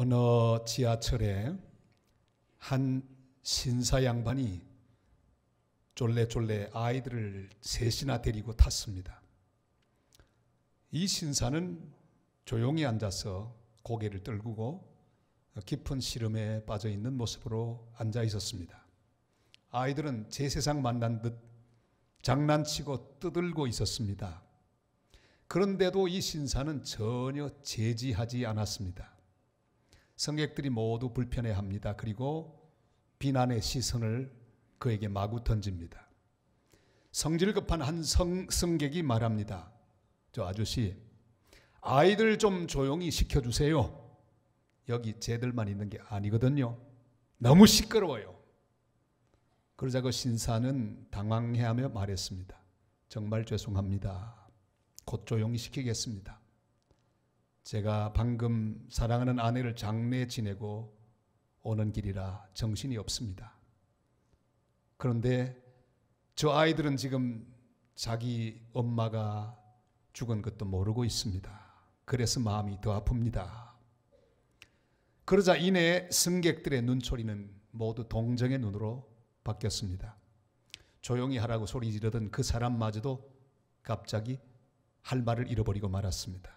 어느 지하철에 한 신사 양반이 쫄래쫄래 아이들을 셋이나 데리고 탔습니다. 이 신사는 조용히 앉아서 고개를 떨구고 깊은 시름에 빠져 있는 모습으로 앉아 있었습니다. 아이들은 제 세상 만난 듯 장난치고 떠들고 있었습니다. 그런데도 이 신사는 전혀 제지하지 않았습니다. 승객들이 모두 불편해합니다. 그리고 비난의 시선을 그에게 마구 던집니다. 성질 급한 한 승객이 말합니다. 저 아저씨, 아이들 좀 조용히 시켜주세요. 여기 쟤들만 있는 게 아니거든요. 너무 시끄러워요. 그러자 그 신사는 당황해하며 말했습니다. 정말 죄송합니다. 곧 조용히 시키겠습니다. 제가 방금 사랑하는 아내를 장례 지내고 오는 길이라 정신이 없습니다. 그런데 저 아이들은 지금 자기 엄마가 죽은 것도 모르고 있습니다. 그래서 마음이 더 아픕니다. 그러자 이내 승객들의 눈초리는 모두 동정의 눈으로 바뀌었습니다. 조용히 하라고 소리 지르던 그 사람마저도 갑자기 할 말을 잃어버리고 말았습니다.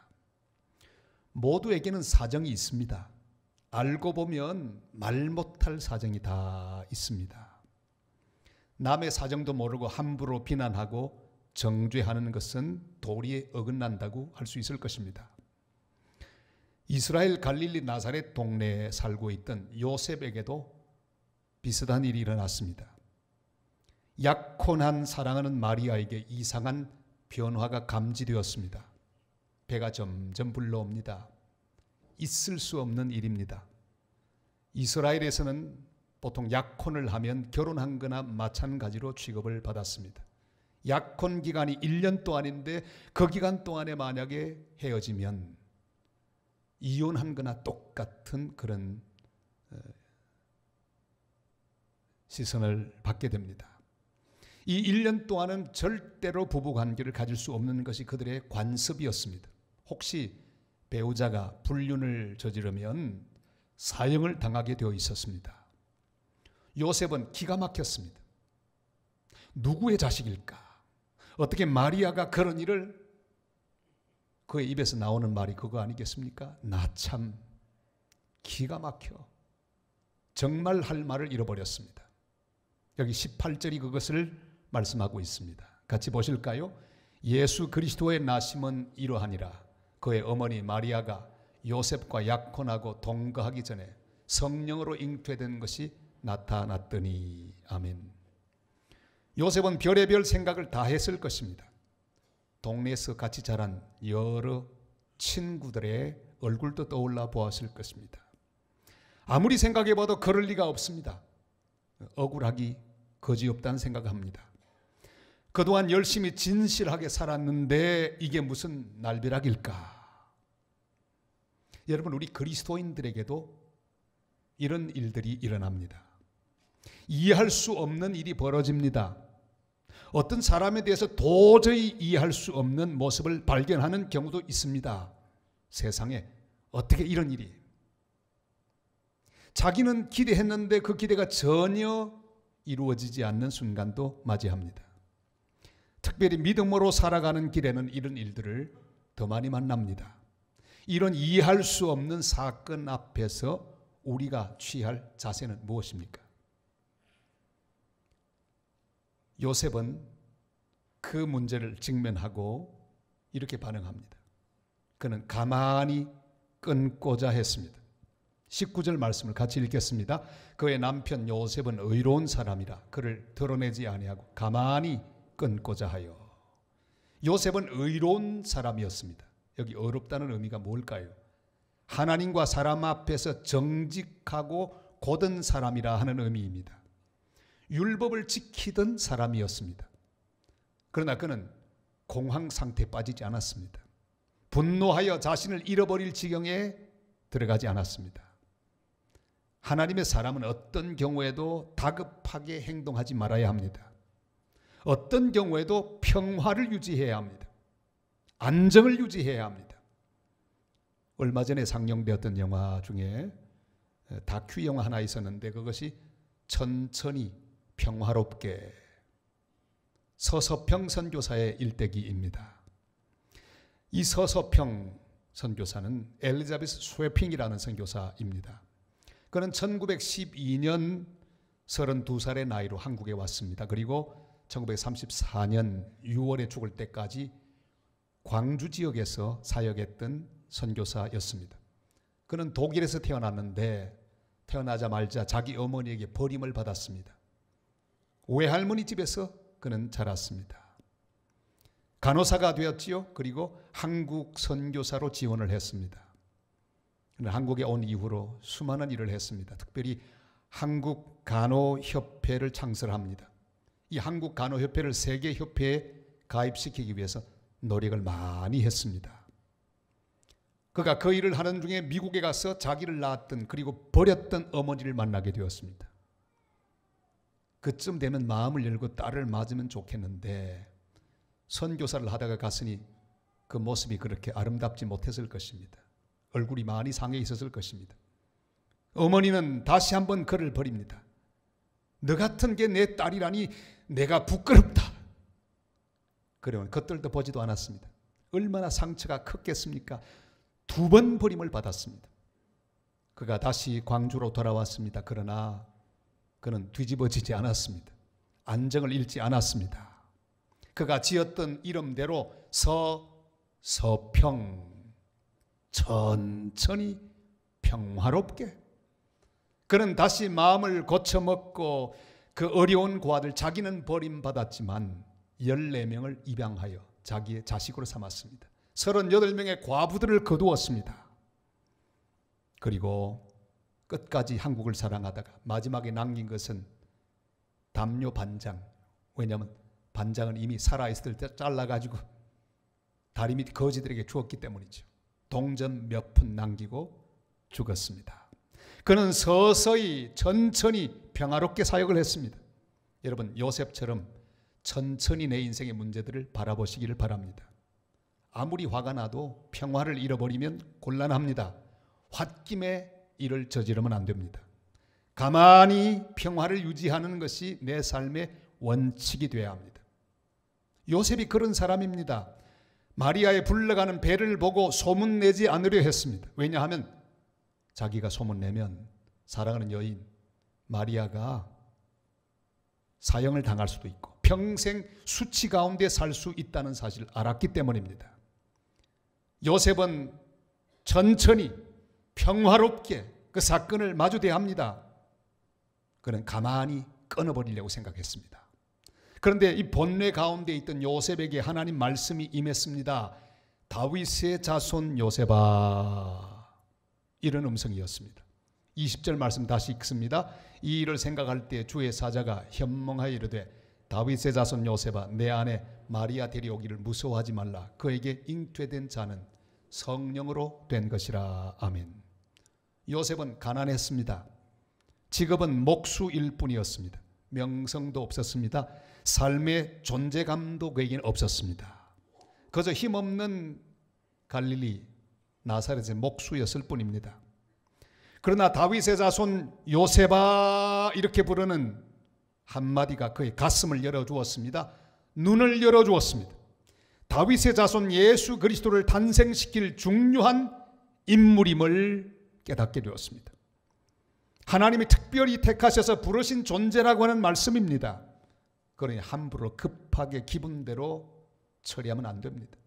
모두에게는 사정이 있습니다. 알고 보면 말 못할 사정이 다 있습니다. 남의 사정도 모르고 함부로 비난하고 정죄하는 것은 도리에 어긋난다고 할 수 있을 것입니다. 이스라엘 갈릴리 나사렛 동네에 살고 있던 요셉에게도 비슷한 일이 일어났습니다. 약혼한 사랑하는 마리아에게 이상한 변화가 감지되었습니다. 배가 점점 불러옵니다. 있을 수 없는 일입니다. 이스라엘에서는 보통 약혼을 하면 결혼한 거나 마찬가지로 취급을 받았습니다. 약혼 기간이 1년 동안인데 그 기간 동안에 만약에 헤어지면 이혼한 거나 똑같은 그런 시선을 받게 됩니다. 이 1년 동안은 절대로 부부관계를 가질 수 없는 것이 그들의 관습이었습니다. 혹시 배우자가 불륜을 저지르면 사형을 당하게 되어 있었습니다. 요셉은 기가 막혔습니다. 누구의 자식일까? 어떻게 마리아가 그런 일을, 그의 입에서 나오는 말이 그거 아니겠습니까? 나 참 기가 막혀. 정말 할 말을 잃어버렸습니다. 여기 18절이 그것을 말씀하고 있습니다. 같이 보실까요? 예수 그리스도의 나심은 이러하니라. 그의 어머니 마리아가 요셉과 약혼하고 동거하기 전에 성령으로 잉태된 것이 나타났더니. 아멘. 요셉은 별의별 생각을 다 했을 것입니다. 동네에서 같이 자란 여러 친구들의 얼굴도 떠올라 보았을 것입니다. 아무리 생각해봐도 그럴 리가 없습니다. 억울하기 거지없다는 생각합니다. 그동안 열심히 진실하게 살았는데 이게 무슨 날벼락일까? 여러분, 우리 그리스도인들에게도 이런 일들이 일어납니다. 이해할 수 없는 일이 벌어집니다. 어떤 사람에 대해서 도저히 이해할 수 없는 모습을 발견하는 경우도 있습니다. 세상에 어떻게 이런 일이? 자기는 기대했는데 그 기대가 전혀 이루어지지 않는 순간도 맞이합니다. 특별히 믿음으로 살아가는 길에는 이런 일들을 더 많이 만납니다. 이런 이해할 수 없는 사건 앞에서 우리가 취할 자세는 무엇입니까? 요셉은 그 문제를 직면하고 이렇게 반응합니다. 그는 가만히 끊고자 했습니다. 19절 말씀을 같이 읽겠습니다. 그의 남편 요셉은 의로운 사람이라 그를 드러내지 아니하고 가만히 끊고자 하여. 요셉은 의로운 사람이었습니다. 여기 어렵다는 의미가 뭘까요? 하나님과 사람 앞에서 정직하고 곧은 사람이라 하는 의미입니다. 율법을 지키던 사람이었습니다. 그러나 그는 공황 상태에 빠지지 않았습니다. 분노하여 자신을 잃어버릴 지경에 들어가지 않았습니다. 하나님의 사람은 어떤 경우에도 다급하게 행동하지 말아야 합니다. 어떤 경우에도 평화를 유지해야 합니다. 안정을 유지해야 합니다. 얼마 전에 상영되었던 영화 중에 다큐 영화 하나 있었는데 그것이 천천히 평화롭게, 서서평 선교사의 일대기입니다. 이 서서평 선교사는 엘리자베스 스웨핑이라는 선교사입니다. 그는 1912년 32살의 나이로 한국에 왔습니다. 그리고 1934년 6월에 죽을 때까지 광주 지역에서 사역했던 선교사였습니다. 그는 독일에서 태어났는데 태어나자마자 자기 어머니에게 버림을 받았습니다. 외할머니 집에서 그는 자랐습니다. 간호사가 되었지요. 그리고 한국 선교사로 지원을 했습니다. 한국에 온 이후로 수많은 일을 했습니다. 특별히 한국 간호협회를 창설합니다. 이 한국 간호협회를 세계협회에 가입시키기 위해서 노력을 많이 했습니다. 그가 그 일을 하는 중에 미국에 가서 자기를 낳았던 그리고 버렸던 어머니를 만나게 되었습니다. 그쯤 되면 마음을 열고 딸을 맞으면 좋겠는데 선교사를 하다가 갔으니 그 모습이 그렇게 아름답지 못했을 것입니다. 얼굴이 많이 상해 있었을 것입니다. 어머니는 다시 한번 그를 버립니다. 너 같은 게 내 딸이라니 내가 부끄럽다. 그러면 겉들도 보지도 않았습니다. 얼마나 상처가 컸겠습니까? 2번 버림을 받았습니다. 그가 다시 광주로 돌아왔습니다. 그러나 그는 뒤집어지지 않았습니다. 안정을 잃지 않았습니다. 그가 지었던 이름대로 서평, 천천히 평화롭게. 그는 다시 마음을 고쳐먹고 그 어려운 고아들, 자기는 버림받았지만 14명을 입양하여 자기의 자식으로 삼았습니다. 38명의 과부들을 거두었습니다. 그리고 끝까지 한국을 사랑하다가 마지막에 남긴 것은 담요 반장. 왜냐하면 반장은 이미 살아있을 때 잘라가지고 다리 밑 거지들에게 주었기 때문이죠. 동전 몇 푼 남기고 죽었습니다. 그는 서서히 천천히 평화롭게 사역을 했습니다. 여러분, 요셉처럼 천천히 내 인생의 문제들을 바라보시기를 바랍니다. 아무리 화가 나도 평화를 잃어버리면 곤란합니다. 홧김에 일을 저지르면 안 됩니다. 가만히 평화를 유지하는 것이 내 삶의 원칙이 되어야 합니다. 요셉이 그런 사람입니다. 마리아의 불러가는 배를 보고 소문내지 않으려 했습니다. 왜냐하면 자기가 소문내면 사랑하는 여인 마리아가 사형을 당할 수도 있고 평생 수치 가운데 살 수 있다는 사실을 알았기 때문입니다. 요셉은 천천히 평화롭게 그 사건을 마주대합니다. 그는 가만히 끊어버리려고 생각했습니다. 그런데 이 본뇌 가운데 있던 요셉에게 하나님 말씀이 임했습니다. 다윗의 자손 요셉아, 이런 음성이었습니다. 20절 말씀 다시 읽습니다. 이 일을 생각할 때 주의 사자가 현몽하여 이르되 다윗의 자손 요셉아, 내 아내 마리아 데려오기를 무서워하지 말라. 그에게 잉태된 자는 성령으로 된 것이라. 아멘. 요셉은 가난했습니다. 직업은 목수일 뿐이었습니다. 명성도 없었습니다. 삶의 존재감도 그에게는 없었습니다. 그저 힘없는 갈릴리 나사렛의 목수였을 뿐입니다. 그러나 다윗의 자손 요셉아 이렇게 부르는 한마디가 그의 가슴을 열어주었습니다. 눈을 열어주었습니다. 다윗의 자손 예수 그리스도를 탄생시킬 중요한 인물임을 깨닫게 되었습니다. 하나님이 특별히 택하셔서 부르신 존재라고 하는 말씀입니다. 그러니 함부로 급하게 기분대로 처리하면 안 됩니다.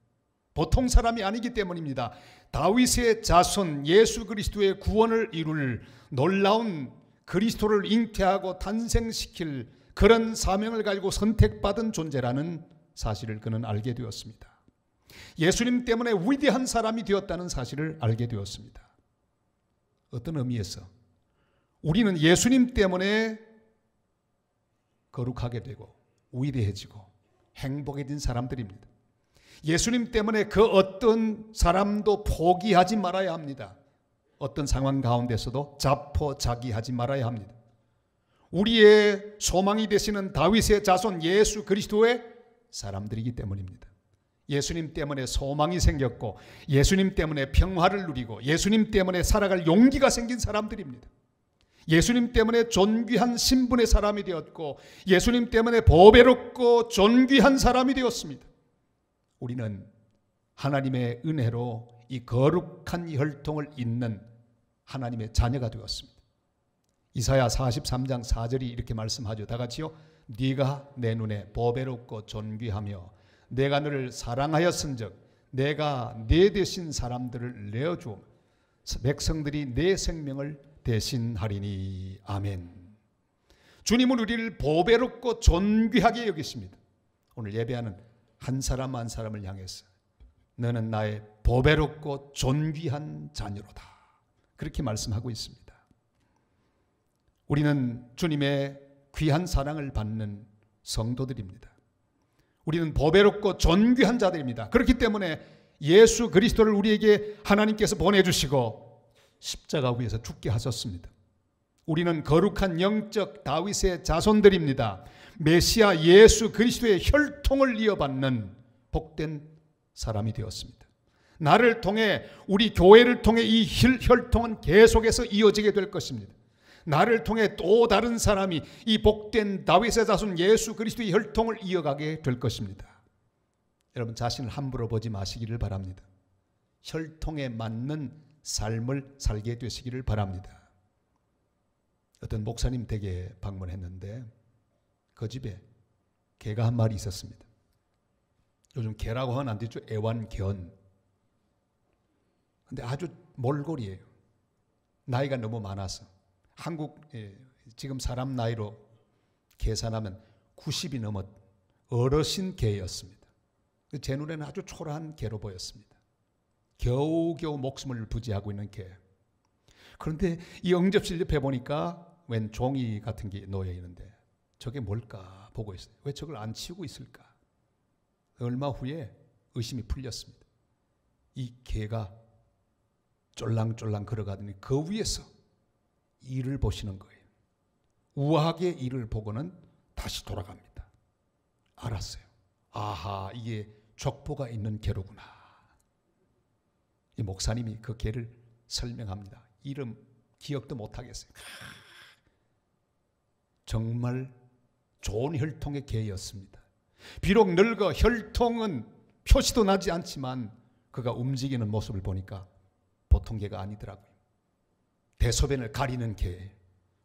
보통 사람이 아니기 때문입니다. 다윗의 자손 예수 그리스도의 구원을 이룰 놀라운 그리스도를 잉태하고 탄생시킬 그런 사명을 가지고 선택받은 존재라는 사실을 그는 알게 되었습니다. 예수님 때문에 위대한 사람이 되었다는 사실을 알게 되었습니다. 어떤 의미에서 우리는 예수님 때문에 거룩하게 되고 위대해지고 행복해진 사람들입니다. 예수님 때문에 그 어떤 사람도 포기하지 말아야 합니다. 어떤 상황 가운데서도 자포자기하지 말아야 합니다. 우리의 소망이 되시는 다윗의 자손 예수 그리스도의 사람들이기 때문입니다. 예수님 때문에 소망이 생겼고 예수님 때문에 평화를 누리고 예수님 때문에 살아갈 용기가 생긴 사람들입니다. 예수님 때문에 존귀한 신분의 사람이 되었고 예수님 때문에 보배롭고 존귀한 사람이 되었습니다. 우리는 하나님의 은혜로 이 거룩한 혈통을 잇는 하나님의 자녀가 되었습니다. 이사야 43장 4절이 이렇게 말씀하죠. 다 같이요. 네가 내 눈에 보배롭고 존귀하며 내가 너를 사랑하였은즉 내가 네 대신 사람들을 내어주오 백성들이 내 생명을 대신하리니. 아멘. 주님은 우리를 보배롭고 존귀하게 여기십니다. 오늘 예배하는 한 사람 한 사람을 향해서 너는 나의 보배롭고 존귀한 자녀로다, 그렇게 말씀하고 있습니다. 우리는 주님의 귀한 사랑을 받는 성도들입니다. 우리는 보배롭고 존귀한 자들입니다. 그렇기 때문에 예수 그리스도를 우리에게 하나님께서 보내주시고 십자가 위에서 죽게 하셨습니다. 우리는 거룩한 영적 다윗의 자손들입니다. 메시아 예수 그리스도의 혈통을 이어받는 복된 사람이 되었습니다. 나를 통해, 우리 교회를 통해 이 혈통은 계속해서 이어지게 될 것입니다. 나를 통해 또 다른 사람이 이 복된 다윗의 자손 예수 그리스도의 혈통을 이어가게 될 것입니다. 여러분 자신을 함부로 보지 마시기를 바랍니다. 혈통에 맞는 삶을 살게 되시기를 바랍니다. 어떤 목사님 댁에 방문했는데 그 집에 개가 한 마리 있었습니다. 요즘 개라고 하면 안 되죠. 애완견. 근데 아주 몰골이에요. 나이가 너무 많아서. 한국 지금 사람 나이로 계산하면 90이 넘은 어르신 개였습니다. 제 눈에는 아주 초라한 개로 보였습니다. 겨우겨우 목숨을 부지하고 있는 개. 그런데 이 응접실 옆에 보니까 웬 종이 같은 게 놓여 있는데 저게 뭘까 보고 있어요. 왜 저걸 안 치우고 있을까? 얼마 후에 의심이 풀렸습니다. 이 개가 쫄랑쫄랑 걸어가더니 그 위에서 이를 보시는 거예요. 우아하게 이를 보고는 다시 돌아갑니다. 알았어요. 아하, 이게 족보가 있는 개로구나. 이 목사님이 그 개를 설명합니다. 이름 기억도 못하겠어요. 정말 좋은 혈통의 개였습니다. 비록 늙어 혈통은 표시도 나지 않지만 그가 움직이는 모습을 보니까 보통 개가 아니더라고요. 대소변을 가리는 개,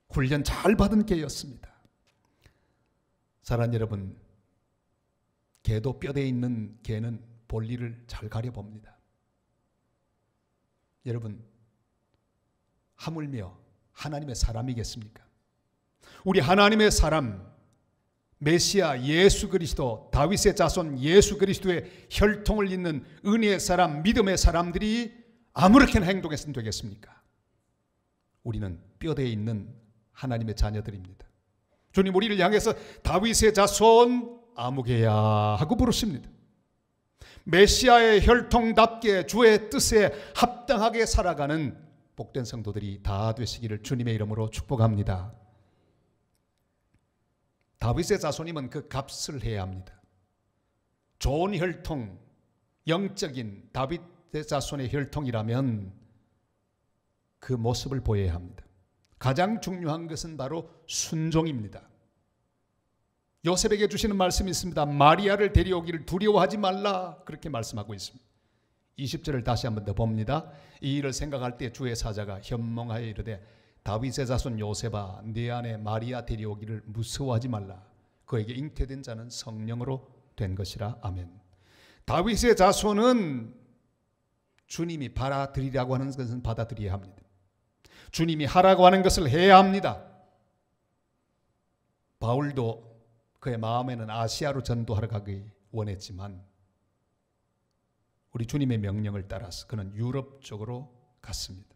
훈련 잘 받은 개였습니다. 사랑하는 여러분, 개도 뼈대에 있는 개는 볼일을 잘 가려봅니다. 여러분, 하물며 하나님의 사람이겠습니까? 우리 하나님의 사람, 메시아 예수 그리스도, 다윗의 자손 예수 그리스도의 혈통을 잇는 은혜의 사람, 믿음의 사람들이 아무렇게나 행동했으면 되겠습니까? 우리는 뼈대에 있는 하나님의 자녀들입니다. 주님 우리를 향해서 다윗의 자손 아무개야 하고 부르십니다. 메시아의 혈통답게 주의 뜻에 합당하게 살아가는 복된 성도들이 다 되시기를 주님의 이름으로 축복합니다. 다윗의 자손이면 그 값을 해야 합니다. 좋은 혈통, 영적인 다윗의 자손의 혈통이라면 그 모습을 보여야 합니다. 가장 중요한 것은 바로 순종입니다. 요셉에게 주시는 말씀이 있습니다. 마리아를 데려오기를 두려워하지 말라, 그렇게 말씀하고 있습니다. 20절을 다시 한번 더 봅니다. 이 일을 생각할 때 주의 사자가 현몽하여 이르되 다윗의 자손 요셉아, 네 안에 마리아 데려오기를 무서워하지 말라. 그에게 잉태된 자는 성령으로 된 것이라. 아멘. 다윗의 자손은 주님이 받아들이라고 하는 것은 받아들여야 합니다. 주님이 하라고 하는 것을 해야 합니다. 바울도 그의 마음에는 아시아로 전도하러 가기 원했지만 우리 주님의 명령을 따라서 그는 유럽 쪽으로 갔습니다.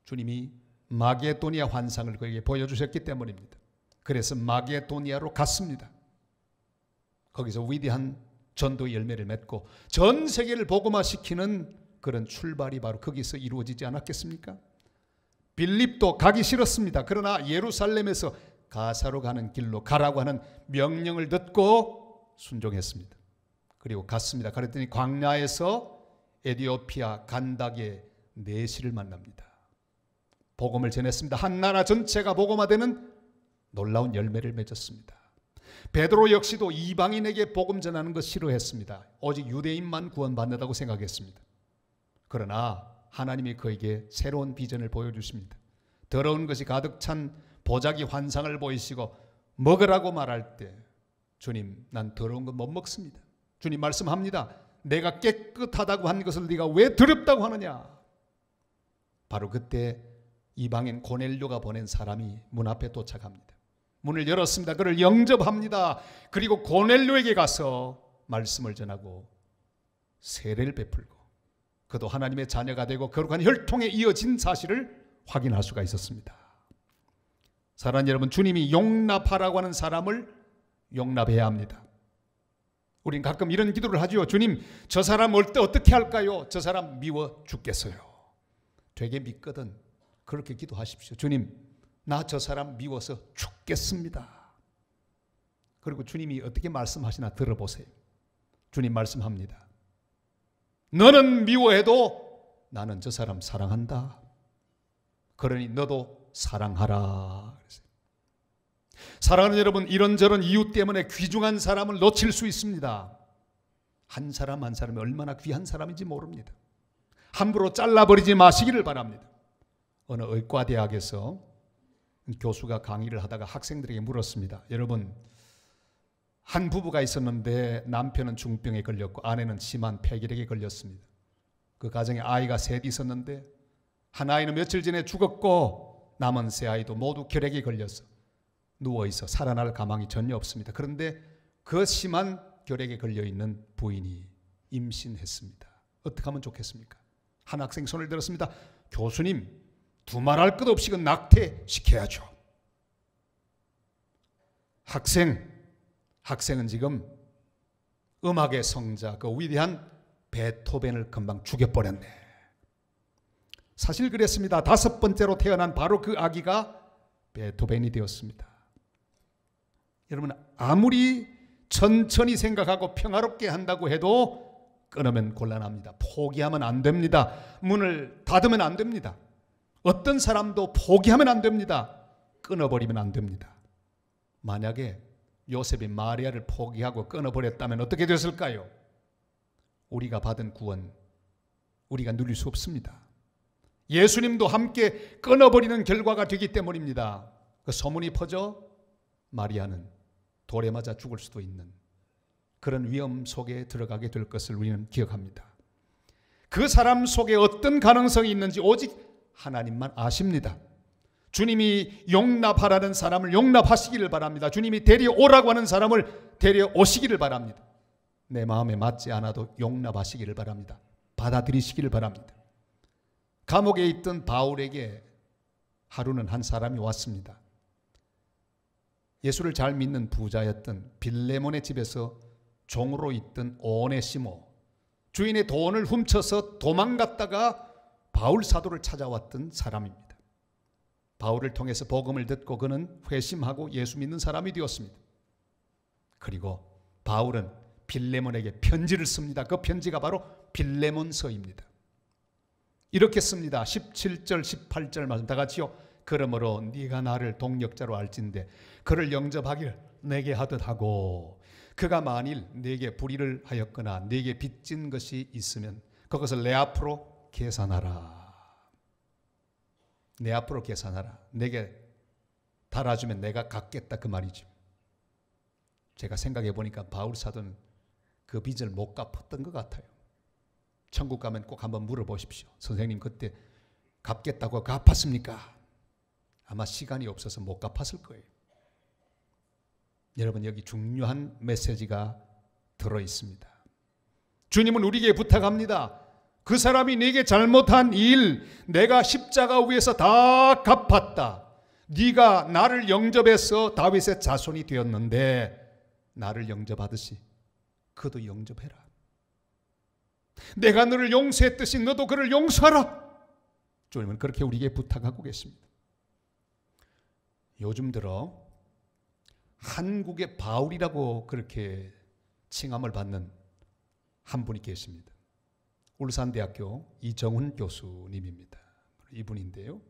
주님이 마게도니아 환상을 그에게 보여주셨기 때문입니다. 그래서 마게도니아로 갔습니다. 거기서 위대한 전도의 열매를 맺고 전 세계를 복음화시키는 그런 출발이 바로 거기서 이루어지지 않았겠습니까? 빌립도 가기 싫었습니다. 그러나 예루살렘에서 가사로 가는 길로 가라고 하는 명령을 듣고 순종했습니다. 그리고 갔습니다. 그랬더니 광야에서 에티오피아 간닥의 내시를 만납니다. 복음을 전했습니다. 한 나라 전체가 복음화되는 놀라운 열매를 맺었습니다. 베드로 역시도 이방인에게 복음 전하는 것 싫어했습니다. 오직 유대인만 구원받는다고 생각했습니다. 그러나 하나님이 그에게 새로운 비전을 보여주십니다. 더러운 것이 가득 찬 보자기 환상을 보이시고 먹으라고 말할 때 주님, 난 더러운 거 못 먹습니다. 주님 말씀합니다. 내가 깨끗하다고 한 것을 네가 왜 더럽다고 하느냐. 바로 그때 이방인 고넬료가 보낸 사람이 문 앞에 도착합니다. 문을 열었습니다. 그를 영접합니다. 그리고 고넬료에게 가서 말씀을 전하고 세례를 베풀고 그도 하나님의 자녀가 되고 거룩한 혈통에 이어진 사실을 확인할 수가 있었습니다. 사랑하는 여러분, 주님이 용납하라고 하는 사람을 용납해야 합니다. 우린 가끔 이런 기도를 하죠. 주님, 저 사람 올 때 어떻게 할까요? 저 사람 미워 죽겠어요. 되게 믿거든. 그렇게 기도하십시오. 주님, 나 저 사람 미워서 죽겠습니다. 그리고 주님이 어떻게 말씀하시나 들어보세요. 주님 말씀합니다. 너는 미워해도 나는 저 사람 사랑한다. 그러니 너도 사랑하라. 사랑하는 여러분, 이런저런 이유 때문에 귀중한 사람을 놓칠 수 있습니다. 한 사람 한 사람이 얼마나 귀한 사람인지 모릅니다. 함부로 잘라버리지 마시기를 바랍니다. 어느 의과대학에서 교수가 강의를 하다가 학생들에게 물었습니다. 여러분, 한 부부가 있었는데 남편은 중병에 걸렸고 아내는 심한 폐결핵에 걸렸습니다. 그 가정에 아이가 셋 있었는데 한 아이는 며칠 전에 죽었고 남은 세 아이도 모두 결핵에 걸려서 누워있어 살아날 가망이 전혀 없습니다. 그런데 그 심한 결핵에 걸려있는 부인이 임신했습니다. 어떻게 하면 좋겠습니까? 한 학생 손을 들었습니다. 교수님, 두말할 것 없이 그 낙태시켜야죠. 학생은 지금 음악의 성자, 그 위대한 베토벤을 금방 죽여버렸네. 사실 그랬습니다. 5번째로 태어난 바로 그 아기가 베토벤이 되었습니다. 여러분, 아무리 천천히 생각하고 평화롭게 한다고 해도 끊으면 곤란합니다. 포기하면 안 됩니다. 문을 닫으면 안 됩니다. 어떤 사람도 포기하면 안 됩니다. 끊어버리면 안 됩니다. 만약에 요셉이 마리아를 포기하고 끊어버렸다면 어떻게 됐을까요? 우리가 받은 구원, 우리가 누릴 수 없습니다. 예수님도 함께 끊어버리는 결과가 되기 때문입니다. 그 소문이 퍼져 마리아는 돌에 맞아 죽을 수도 있는 그런 위험 속에 들어가게 될 것을 우리는 기억합니다. 그 사람 속에 어떤 가능성이 있는지 오직 하나님만 아십니다. 주님이 용납하라는 사람을 용납하시기를 바랍니다. 주님이 데려오라고 하는 사람을 데려오시기를 바랍니다. 내 마음에 맞지 않아도 용납하시기를 바랍니다. 받아들이시기를 바랍니다. 감옥에 있던 바울에게 하루는 한 사람이 왔습니다. 예수를 잘 믿는 부자였던 빌레몬의 집에서 종으로 있던 오네시모, 주인의 돈을 훔쳐서 도망갔다가 바울 사도를 찾아왔던 사람입니다. 바울을 통해서 복음을 듣고 그는 회심하고 예수 믿는 사람이 되었습니다. 그리고 바울은 빌레몬에게 편지를 씁니다. 그 편지가 바로 빌레몬서입니다. 이렇게 씁니다. 17절 18절 말씀 다 같이요. 그러므로 네가 나를 동역자로 알진대 그를 영접하기를 내게 하듯 하고 그가 만일 네게 불의를 하였거나 네게 빚진 것이 있으면 그것을 내 앞으로 계산하라. 내 앞으로 계산하라. 내게 달아주면 내가 갚겠다 그 말이죠. 제가 생각해 보니까 바울 사도는 그 빚을 못 갚았던 것 같아요. 천국 가면 꼭 한번 물어보십시오. 선생님 그때 갚겠다고 갚았습니까? 아마 시간이 없어서 못 갚았을 거예요. 여러분, 여기 중요한 메시지가 들어있습니다. 주님은 우리에게 부탁합니다. 그 사람이 네게 잘못한 일 내가 십자가 위에서 다 갚았다. 네가 나를 영접해서 다윗의 자손이 되었는데 나를 영접하듯이 그도 영접해라. 내가 너를 용서했듯이 너도 그를 용서하라. 주님은 그렇게 우리에게 부탁하고 계십니다. 요즘 들어 한국의 바울이라고 그렇게 칭함을 받는 한 분이 계십니다. 울산대학교 이정훈 교수님입니다. 이분인데요.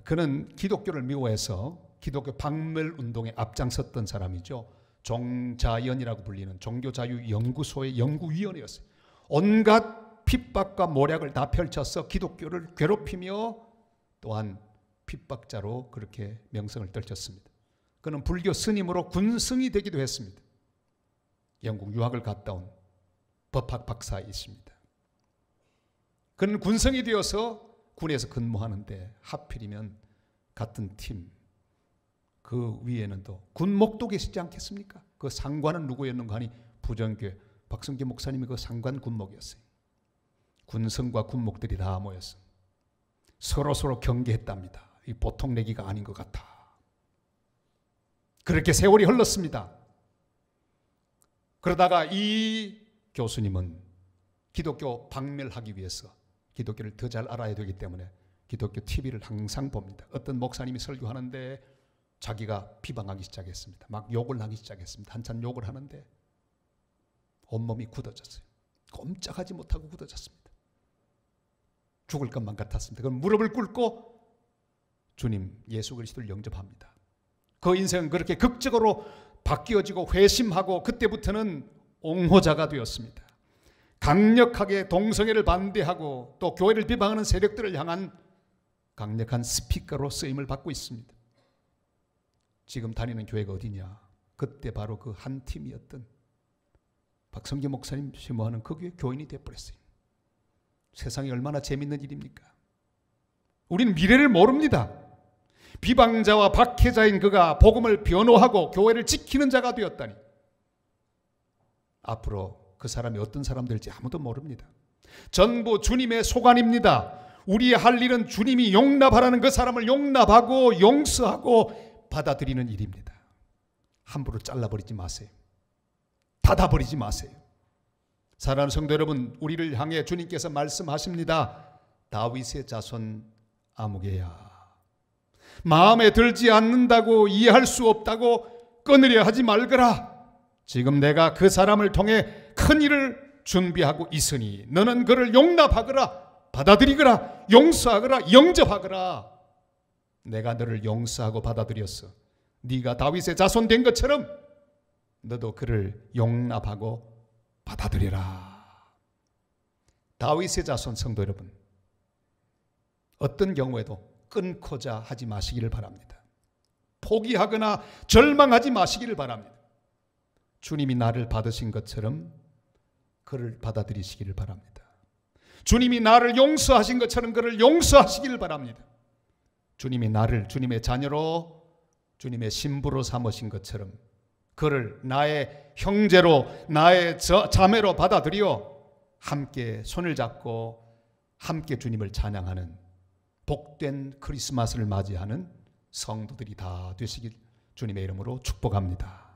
그는 기독교를 미워해서 기독교 박멸운동에 앞장섰던 사람이죠. 종자연이라고 불리는 종교자유연구소의 연구위원이었어요. 온갖 핍박과 모략을 다 펼쳐서 기독교를 괴롭히며 또한 핍박자로 그렇게 명성을 떨쳤습니다. 그는 불교 스님으로 군승이 되기도 했습니다. 영국 유학을 갔다 온 법학 박사이십니다. 그는 군성이 되어서 군에서 근무하는데 하필이면 같은 팀, 그 위에는 또 군목도 계시지 않겠습니까? 그 상관은 누구였는가 하니 부정교회 박성기 목사님이 그 상관 군목이었어요. 군성과 군목들이 다 모였어. 서로 경계했답니다. 이 보통 내기가 아닌 것 같아. 그렇게 세월이 흘렀습니다. 그러다가 이 교수님은 기독교 박멸하기 위해서 기독교를 더 잘 알아야 되기 때문에 기독교 TV를 항상 봅니다. 어떤 목사님이 설교하는데 자기가 비방하기 시작했습니다. 막 욕을 하기 시작했습니다. 한참 욕을 하는데 온몸이 굳어졌어요. 꼼짝하지 못하고 굳어졌습니다. 죽을 것만 같았습니다. 그럼 무릎을 꿇고 주님 예수 그리스도를 영접합니다. 그 인생은 그렇게 극적으로 바뀌어지고 회심하고 그때부터는 옹호자가 되었습니다. 강력하게 동성애를 반대하고 또 교회를 비방하는 세력들을 향한 강력한 스피커로 쓰임을 받고 있습니다. 지금 다니는 교회가 어디냐? 그때 바로 그 한 팀이었던 박성기 목사님 심호하는 그 교회 교인이 되어버렸어요. 세상이 얼마나 재밌는 일입니까? 우리는 미래를 모릅니다. 비방자와 박해자인 그가 복음을 변호하고 교회를 지키는 자가 되었다니 앞으로 그 사람이 어떤 사람 될지 아무도 모릅니다. 전부 주님의 소관입니다. 우리의 할 일은 주님이 용납하라는 그 사람을 용납하고 용서하고 받아들이는 일입니다. 함부로 잘라버리지 마세요. 닫아버리지 마세요. 사랑하는 성도 여러분, 우리를 향해 주님께서 말씀하십니다. 다윗의 자손 아무개야, 마음에 들지 않는다고 이해할 수 없다고 끊으려 하지 말거라. 지금 내가 그 사람을 통해 큰 일을 준비하고 있으니 너는 그를 용납하거라, 받아들이거라, 용서하거라, 영접하거라. 내가 너를 용서하고 받아들였어. 네가 다윗의 자손 된 것처럼 너도 그를 용납하고 받아들여라. 다윗의 자손 성도 여러분, 어떤 경우에도 끊고자 하지 마시기를 바랍니다. 포기하거나 절망하지 마시기를 바랍니다. 주님이 나를 받으신 것처럼 그를 받아들이시기를 바랍니다. 주님이 나를 용서하신 것처럼 그를 용서하시기를 바랍니다. 주님이 나를 주님의 자녀로, 주님의 신부로 삼으신 것처럼 그를 나의 형제로, 나의 자매로 받아들여 함께 손을 잡고 함께 주님을 찬양하는 복된 크리스마스를 맞이하는 성도들이 다 되시길 주님의 이름으로 축복합니다.